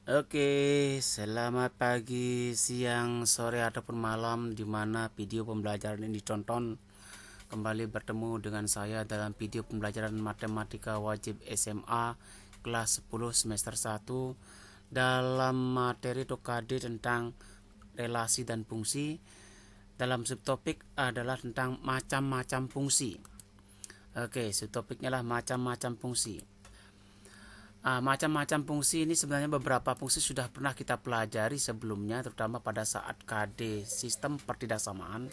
Oke, selamat pagi, siang, sore ataupun malam di mana video pembelajaran ini ditonton. Kembali bertemu dengan saya dalam video pembelajaran matematika wajib SMA kelas 10 semester 1 dalam materi TOKAD tentang relasi dan fungsi. Dalam subtopik adalah tentang macam-macam fungsi. Oke, subtopiknya lah macam-macam fungsi. Macam-macam fungsi ini sebenarnya beberapa fungsi sudah pernah kita pelajari sebelumnya, terutama pada saat KD sistem pertidaksamaan.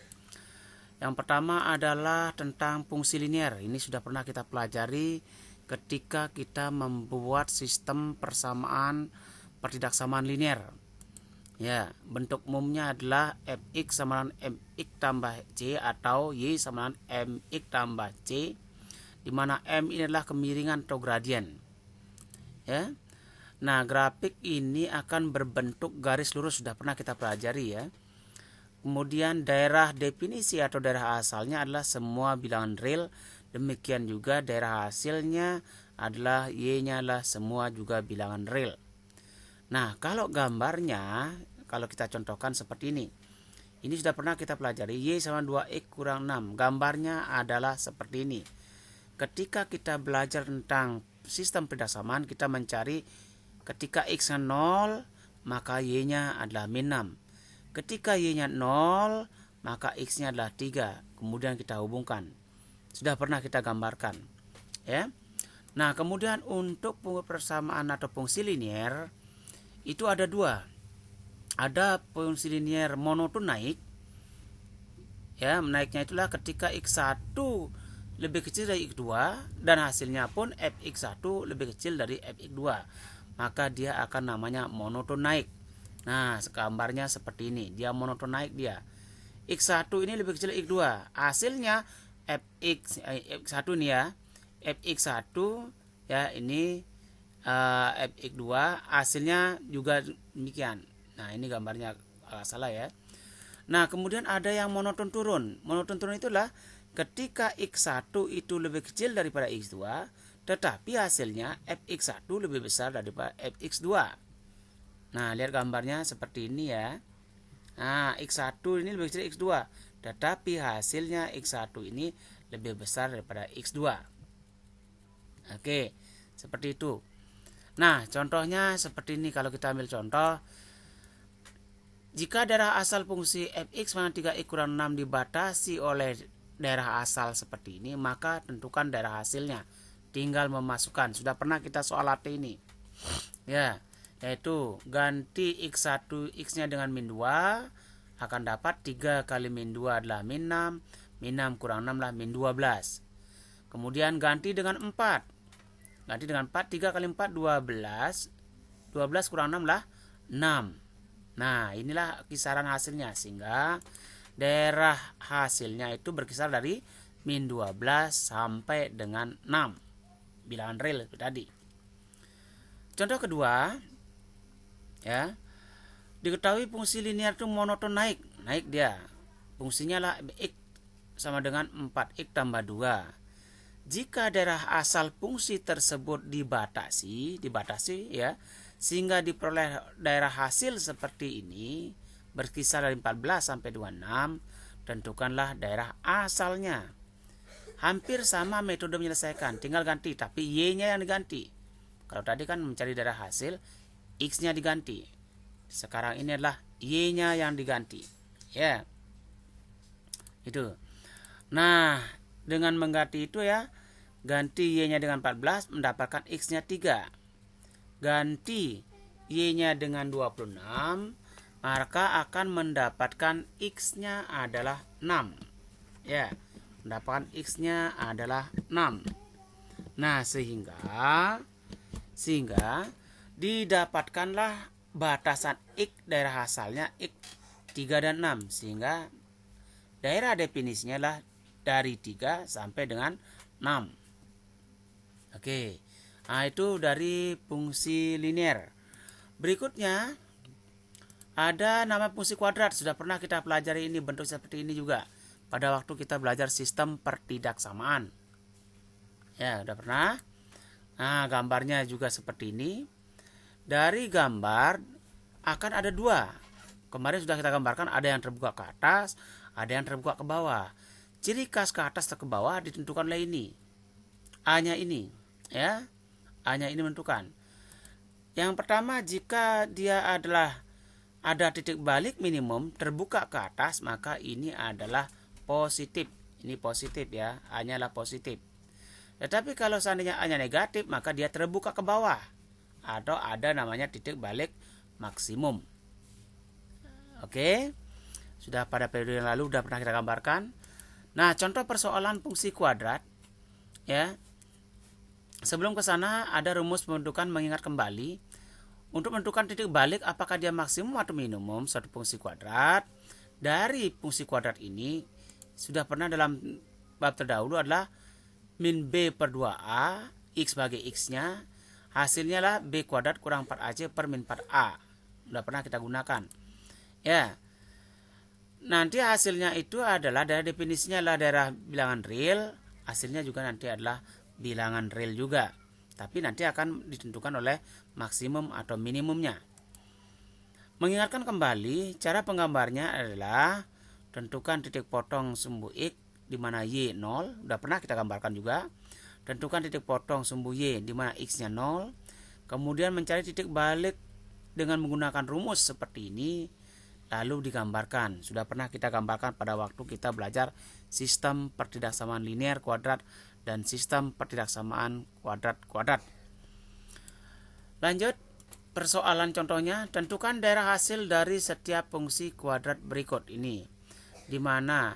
Yang pertama adalah tentang fungsi linier. Ini sudah pernah kita pelajari ketika kita membuat sistem persamaan pertidaksamaan linier. Ya, bentuk umumnya adalah fx sama dengan mx tambah c atau y sama dengan mx tambah c, di mana m ini adalah kemiringan atau gradien. Ya. Nah, grafik ini akan berbentuk garis lurus, sudah pernah kita pelajari ya. Kemudian daerah definisi atau daerah asalnya adalah semua bilangan real. Demikian juga daerah hasilnya adalah y-nya adalah semua juga bilangan real. Nah, kalau gambarnya, kalau kita contohkan seperti ini. Ini sudah pernah kita pelajari, y sama 2x kurang 6. Gambarnya adalah seperti ini. Ketika kita belajar tentang sistem pertidaksamaan, kita mencari ketika x-nya 0, maka y-nya adalah min 6. Ketika y-nya 0, maka x-nya adalah 3. Kemudian kita hubungkan. Sudah pernah kita gambarkan. Ya. Nah, kemudian untuk persamaan atau fungsi linier, itu ada dua. Ada fungsi linier monoton naik. Ya, naiknya itulah ketika x1 lebih kecil dari x2 dan hasilnya pun fx1 lebih kecil dari fx2, maka dia akan namanya monoton naik. Nah, gambarnya seperti ini, dia monoton naik dia. X1 ini lebih kecil dari x2, hasilnya fx1 ini ya, fx1 ya ini fx2 hasilnya juga demikian. Nah, ini gambarnya agak salah ya. Nah, kemudian ada yang monoton turun. Monoton turun itulah ketika x1 itu lebih kecil daripada x2, tetapi hasilnya fx1 lebih besar daripada fx2. Nah, lihat gambarnya seperti ini ya. Nah, x1 ini lebih kecil dari x2, tetapi hasilnya x1 ini lebih besar daripada x2. Oke, seperti itu. Nah, contohnya seperti ini. Kalau kita ambil contoh, jika daerah asal fungsi fx dengan 3x kurang 6 dibatasi oleh daerah asal seperti ini, maka tentukan daerah hasilnya. Tinggal memasukkan. Sudah pernah kita soal AT ini. Ya, yaitu ganti x1 x-nya dengan min 2, akan dapat 3 kali min 2 adalah min 6, min 6 kurang 6 adalah min 12. Kemudian ganti dengan 4. Ganti dengan 4, 3 kali 4 12. 12 kurang 6 adalah 6. Nah, inilah kisaran hasilnya, sehingga daerah hasilnya itu berkisar dari min 12 sampai dengan 6. Bilangan real itu tadi. Contoh kedua, ya. Diketahui fungsi linear itu monoton naik. Naik dia. Fungsinya lah x sama dengan 4x tambah 2. Jika daerah asal fungsi tersebut dibatasi ya, sehingga diperoleh daerah hasil seperti ini berkisar dari 14 sampai 26, tentukanlah daerah asalnya. Hampir sama metode menyelesaikan, tinggal ganti, tapi y-nya yang diganti. Kalau tadi kan mencari daerah hasil, x-nya diganti. Sekarang ini adalah y-nya yang diganti. Ya. Itu. Nah, dengan mengganti itu ya, ganti y-nya dengan 14, mendapatkan x-nya 3. Ganti y-nya dengan 26, maka akan mendapatkan x-nya adalah 6. Ya, mendapatkan x-nya adalah 6. Nah, sehingga didapatkanlah batasan x daerah asalnya x 3 dan 6, sehingga daerah definisinya adalah dari 3 sampai dengan 6. Oke. Nah, itu dari fungsi linear. Berikutnya ada nama fungsi kuadrat. Sudah pernah kita pelajari ini, bentuk seperti ini juga pada waktu kita belajar sistem pertidaksamaan. Ya, sudah pernah. Nah, gambarnya juga seperti ini. Dari gambar akan ada dua. Kemarin sudah kita gambarkan, ada yang terbuka ke atas, ada yang terbuka ke bawah. Ciri khas ke atas atau ke bawah ditentukan oleh ini. A-nya ini, ya. A-nya ini menentukan. Yang pertama, jika dia adalah ada titik balik minimum terbuka ke atas, maka ini adalah positif. Ini positif ya, A-nya adalah positif. Tetapi kalau seandainya A-nya negatif, maka dia terbuka ke bawah atau ada namanya titik balik maksimum. Oke, sudah pada periode yang lalu sudah pernah kita gambarkan. Nah, contoh persoalan fungsi kuadrat, ya. Sebelum ke sana ada rumus pembentukan mengingat kembali. Untuk menentukan titik balik apakah dia maksimum atau minimum suatu fungsi kuadrat. Dari fungsi kuadrat ini sudah pernah dalam bab terdahulu adalah min b per 2a, x sebagai x-nya, hasilnya lah b kuadrat kurang 4ac per min 4a. Sudah pernah kita gunakan. Ya, nanti hasilnya itu adalah dari definisinya adalah daerah bilangan real, hasilnya juga nanti adalah bilangan real juga. Tapi nanti akan ditentukan oleh maksimum atau minimumnya. Mengingatkan kembali, cara penggambarnya adalah tentukan titik potong sumbu x di mana y 0, sudah pernah kita gambarkan juga. Tentukan titik potong sumbu y di mana x-nya 0. Kemudian mencari titik balik dengan menggunakan rumus seperti ini. Lalu digambarkan. Sudah pernah kita gambarkan pada waktu kita belajar sistem pertidaksamaan linear kuadrat dan sistem pertidaksamaan kuadrat-kuadrat. Lanjut, persoalan contohnya, tentukan daerah hasil dari setiap fungsi kuadrat berikut ini. Di mana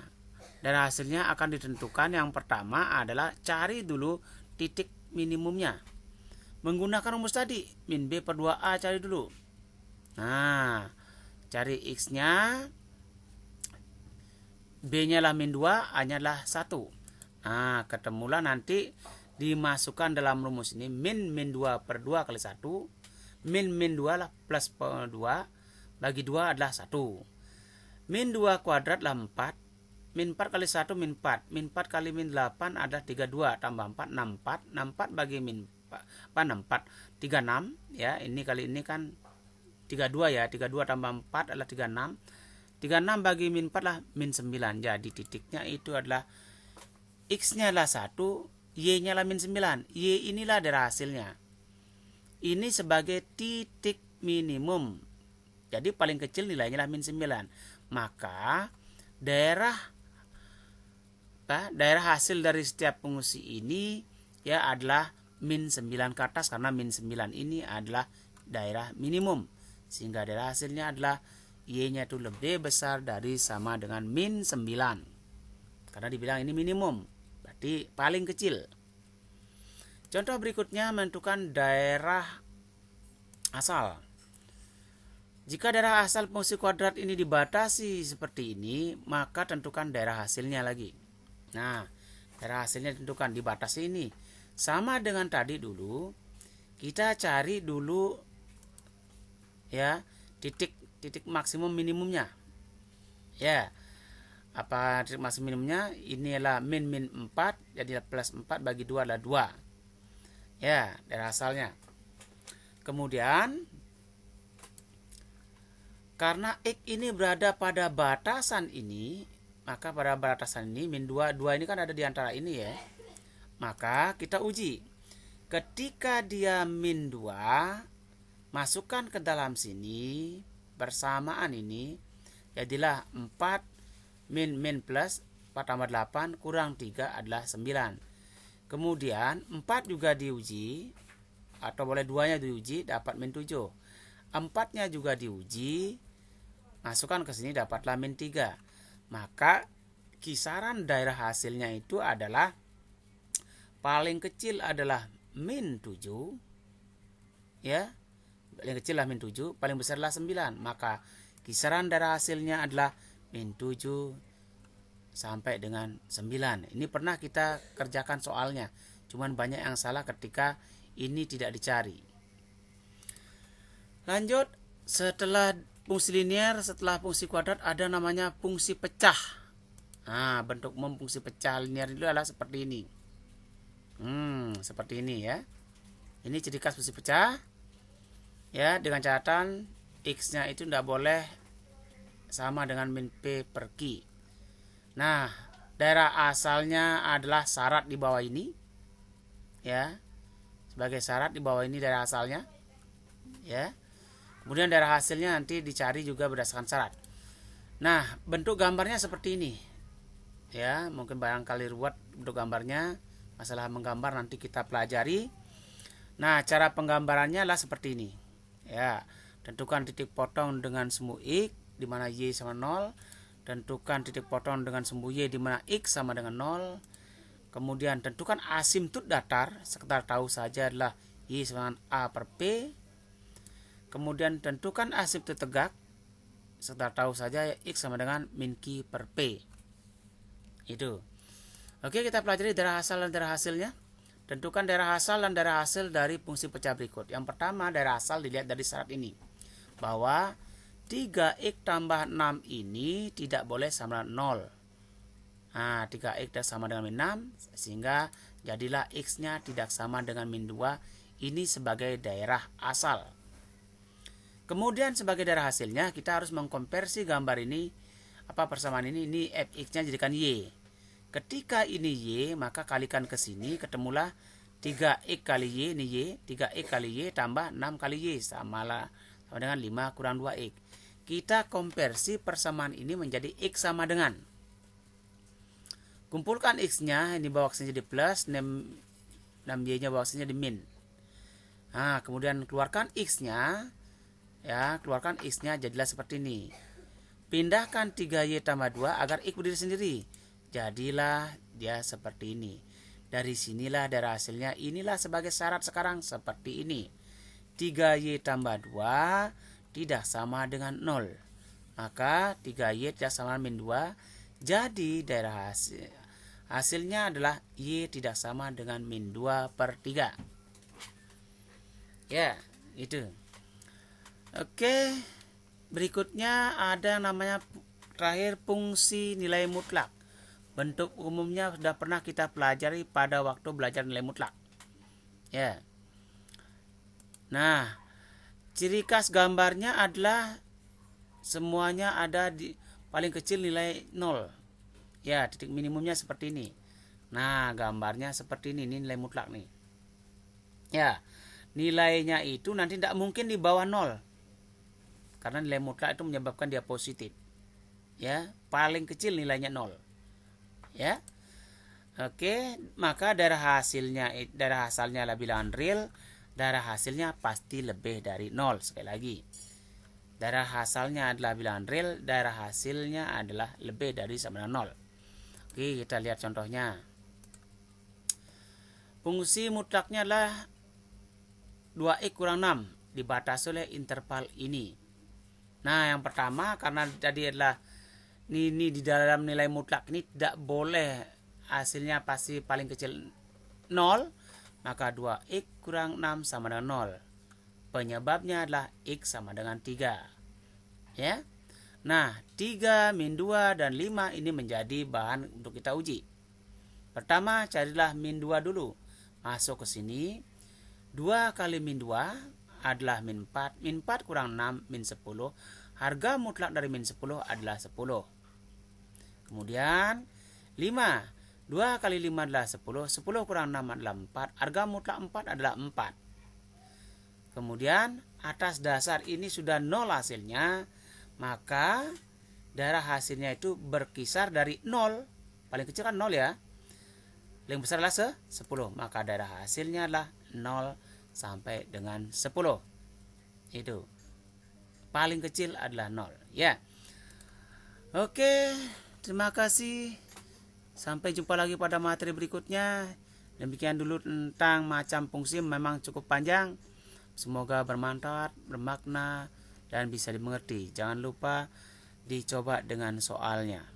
daerah hasilnya akan ditentukan. Yang pertama adalah cari dulu titik minimumnya. Menggunakan rumus tadi, min b per 2a cari dulu. Nah, cari x-nya, b-nya lah min 2, a-nya lah 1. Nah, ketemulah nanti dimasukkan dalam rumus ini min 2 per 2 kali 1. Min 2 lah plus 2, bagi 2 adalah 1. Min 2 kuadrat lah 4. Min 4 kali 1 min 4. Min 4 kali min 8 adalah 32 tambah 4, 64. 64 bagi min 64, 36. Ya, ini kali ini kan 32 ya, 32 tambah 4 adalah 36. 36 bagi min 4 lah min 9. Jadi titiknya itu adalah x-nya lah 1, y-nya lah min 9. Y inilah daerah hasilnya. Ini sebagai titik minimum. Jadi paling kecil nilainya lah min 9. Maka daerah hasil dari setiap fungsi ini ya adalah min 9 ke atas, karena min 9 ini adalah daerah minimum. Sehingga daerah hasilnya adalah y-nya itu lebih besar dari sama dengan min 9. Karena dibilang ini minimum, berarti paling kecil. Contoh berikutnya menentukan daerah asal. Jika daerah asal fungsi kuadrat ini dibatasi seperti ini, maka tentukan daerah hasilnya lagi. Nah, daerah hasilnya ditentukan dibatasi ini. Sama dengan tadi dulu, kita cari dulu ya titik maksimum minimumnya. Ya, apa titik maksimum minimumnya? Ini adalah min 4, jadi plus 4 bagi 2 adalah 2. Ya, daerah asalnya. Kemudian karena x ini berada pada batasan ini, maka pada batasan ini min 2 ini kan ada di antara ini ya. Maka kita uji. Ketika dia min 2, masukkan ke dalam sini bersamaan ini, jadilah 4 min plus 4 tambah 8 kurang 3 adalah 9. Kemudian 4 juga diuji, atau boleh 2-nya diuji, dapat min 7. 4-nya juga diuji, masukkan ke sini dapatlah min 3. Maka kisaran daerah hasilnya itu adalah paling kecil adalah min 7, ya. Paling kecil lah min 7, paling besar lah 9. Maka kisaran daerah hasilnya adalah min 7 sampai dengan 9. Ini pernah kita kerjakan soalnya. Cuman banyak yang salah ketika ini tidak dicari. Lanjut, setelah fungsi linear, setelah fungsi kuadrat ada namanya fungsi pecah. Nah, bentuk umum fungsi pecah linear itu adalah seperti ini. Seperti ini ya. Ini ciri khas fungsi pecah. Ya, dengan catatan X-nya itu tidak boleh sama dengan min P per Q. Nah, daerah asalnya adalah syarat di bawah ini. Ya, sebagai syarat di bawah ini daerah asalnya. Ya, kemudian daerah hasilnya nanti dicari juga berdasarkan syarat. Nah, bentuk gambarnya seperti ini. Ya, mungkin barangkali ruwet bentuk gambarnya. Masalah menggambar nanti kita pelajari. Nah, cara penggambarannya adalah seperti ini. Ya, tentukan titik potong dengan semu X di mana Y sama 0. Tentukan titik potong dengan semu Y di mana X sama dengan 0. Kemudian tentukan asimtut datar, sekedar tahu saja adalah Y sama dengan A per P. Kemudian tentukan asimtut tegak, sekedar tahu saja X sama dengan min Q per P. Itu. Oke, kita pelajari daerah asal dan daerah hasilnya. Tentukan daerah asal dan daerah hasil dari fungsi pecah berikut. Yang pertama, daerah asal dilihat dari syarat ini. Bahwa 3x tambah 6 ini tidak boleh sama dengan 0. Nah, 3x sama dengan min 6, sehingga jadilah x-nya tidak sama dengan min 2. Ini sebagai daerah asal. Kemudian sebagai daerah hasilnya, kita harus mengkonversi gambar ini, persamaan ini fx-nya jadikan y. Ketika ini y, maka kalikan ke sini, ketemulah 3x kali y, ini y, 3x kali y tambah 6 kali y, sama dengan 5 kurang 2x. Kita konversi persamaan ini menjadi x sama dengan. Kumpulkan x-nya, ini bawa sini jadi plus, 6y-nya bawa sini jadi min. Nah, kemudian keluarkan x-nya, ya, keluarkan x-nya jadilah seperti ini. Pindahkan 3y tambah 2 agar x berdiri sendiri. Jadilah dia seperti ini. Dari sinilah daerah hasilnya. Inilah sebagai syarat sekarang seperti ini. 3y tambah 2 tidak sama dengan 0. Maka 3y tidak sama dengan min 2. Jadi daerah hasilnya adalah y tidak sama dengan min 2 per 3. Ya, itu. Oke. Berikutnya ada yang namanya terakhir fungsi nilai mutlak. Bentuk umumnya sudah pernah kita pelajari pada waktu belajar nilai mutlak. Ya. Nah, ciri khas gambarnya adalah semuanya ada di paling kecil nilai 0. Ya, titik minimumnya seperti ini. Nah, gambarnya seperti ini nilai mutlak nih. Ya, nilainya itu nanti tidak mungkin di bawah 0. Karena nilai mutlak itu menyebabkan dia positif. Ya, paling kecil nilainya 0. Ya. Oke, maka daerah asalnya adalah bilangan real, daerah hasilnya pasti lebih dari 0. Sekali lagi. Daerah asalnya adalah bilangan real, daerah hasilnya adalah lebih dari sama dengan 0. Oke, kita lihat contohnya. Fungsi mutlaknya adalah 2x kurang 6 dibatasi oleh interval ini. Nah, yang pertama karena tadi adalah ini di dalam nilai mutlak ini tidak boleh hasilnya pasti paling kecil 0, maka 2x kurang 6 sama dengan 0. Penyebabnya adalah x sama dengan 3. Ya. Nah, 3, min 2 dan 5 ini menjadi bahan untuk kita uji. Pertama, carilah min 2 dulu. Masuk ke sini. 2 kali min 2 adalah min 4. Min 4 kurang 6, min 10. Harga mutlak dari min 10 adalah 10. Kemudian 5. 2 kali 5 adalah 10. 10 kurang 6 adalah 4. Harga mutlak 4 adalah 4. Kemudian atas dasar ini sudah 0 hasilnya. Maka daerah hasilnya itu berkisar dari 0. Paling kecil kan 0 ya. Paling besar adalah 10. Maka daerah hasilnya adalah 0 sampai dengan 10. Itu. Paling kecil adalah 0. Ya. Oke. Terima kasih. Sampai jumpa lagi pada materi berikutnya. Demikian dulu tentang macam fungsi, memang cukup panjang. Semoga bermanfaat, bermakna, dan bisa dimengerti. Jangan lupa dicoba dengan soalnya.